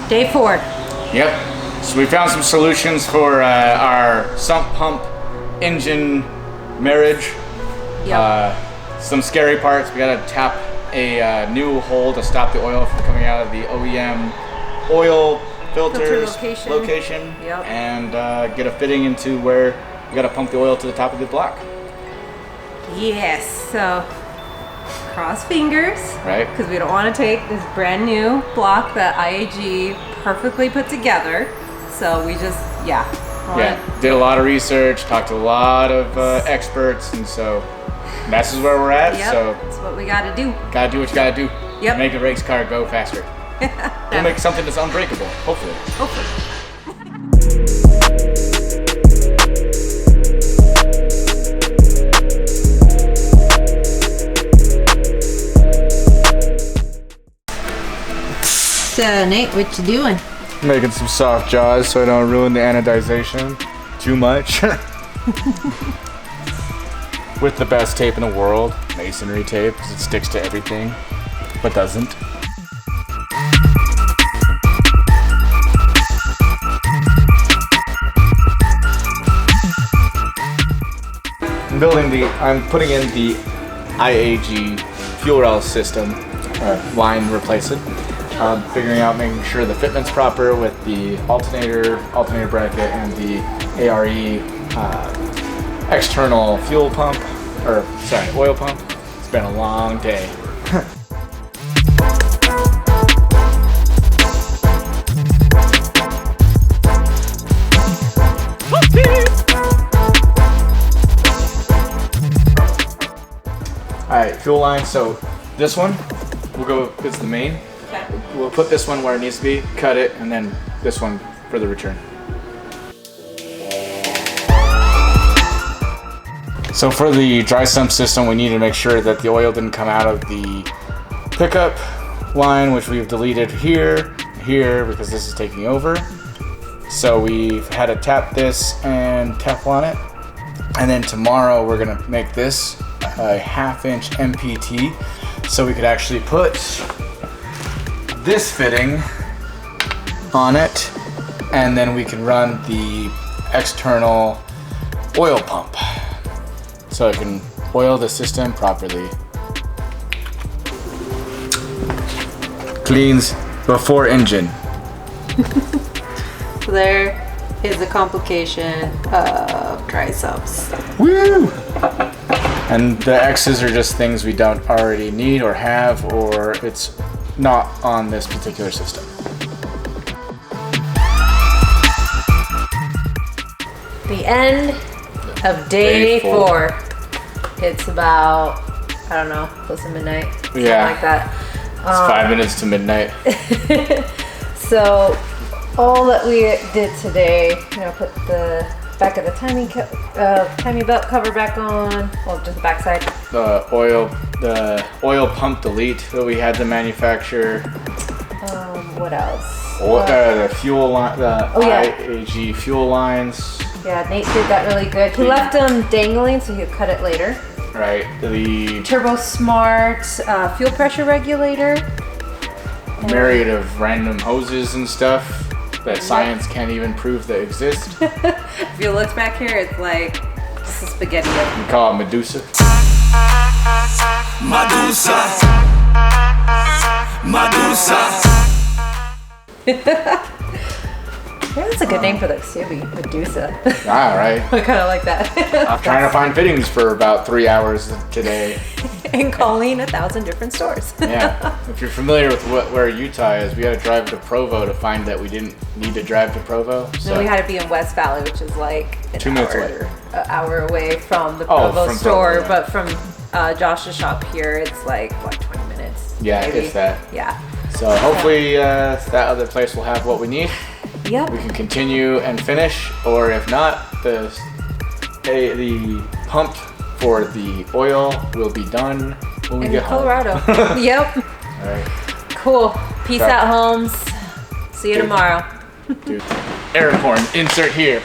Day 4. Yep. So we found some solutions for our sump pump engine marriage. Yep. Some scary parts. We gotta tap a new hole to stop the oil from coming out of the OEM oil filters location. Yep. And get a fitting into where we gotta pump the oil to the top of the block. Yes. So cross fingers, right? Because we don't want to take this brand new block that IAG perfectly put together. So we just, did a lot of research, talked to a lot of experts, and so this is where we're at. Yep, so that's what we gotta do. Gotta do what you gotta do. Yep. Make a race car go faster. We'll make something that's unbreakable, hopefully. Hopefully. So Nate, what you doing? Making some soft jaws so I don't ruin the anodization too much. With the best tape in the world, masonry tape, because it sticks to everything, but doesn't. I'm putting in the IAG fuel rail system, line replacement. Figuring out, making sure the fitment's proper with the alternator bracket, and the ARE external fuel pump, oil pump. It's been a long day. Alright, fuel line. So this one, it's the main. We'll put this one where it needs to be, cut it, and then this one for the return. So for the dry sump system, we need to make sure that the oil didn't come out of the pickup line, which we've deleted here, because this is taking over. So we've had to tap this and Teflon it. And then tomorrow we're gonna make this a 1/2-inch MPT, so we could actually put this fitting on it, and then we can run the external oil pump so it can oil the system properly. Cleans before engine. So there is a complication of dry sumps. Woo! And the X's are just things we don't already need or have, or it's not on this particular system. The end of day 4. It's about, I don't know, close to midnight. Something like that. It's 5 minutes to midnight. So all that we did today, put the back of the timing belt cover back on, well, just the back side. The oil pump delete that we had to manufacture. What else? The fuel line, the IAG fuel lines. Yeah, Nate did that really good. He left them dangling so he'll cut it later. Right. The Turbo Smart fuel pressure regulator. Myriad of random hoses and stuff that science can't even prove that exist. If you look back here, it's like just a spaghetti. We call it Medusa. Yeah, that's a good name for the XUV, Medusa. Ah, right. I kind of like that. I'm trying to find fittings for about 3 hours today. And calling 1,000 different stores. Yeah. If you're familiar with where Utah is, we had to drive to Provo to find that we didn't need to drive to Provo. So no, we had to be in West Valley, which is like an hour away from the Provo store. Provo, yeah. But from Josh's shop here, it's like, 20 minutes? Yeah, maybe. it's that. Yeah. So hopefully that other place will have what we need. Yep. We can continue and finish, or if not, the pump for the oil will be done when we get Colorado. home. Yep. All right. Cool. Peace out, Holmes. See you tomorrow. Dude. Air horn insert here.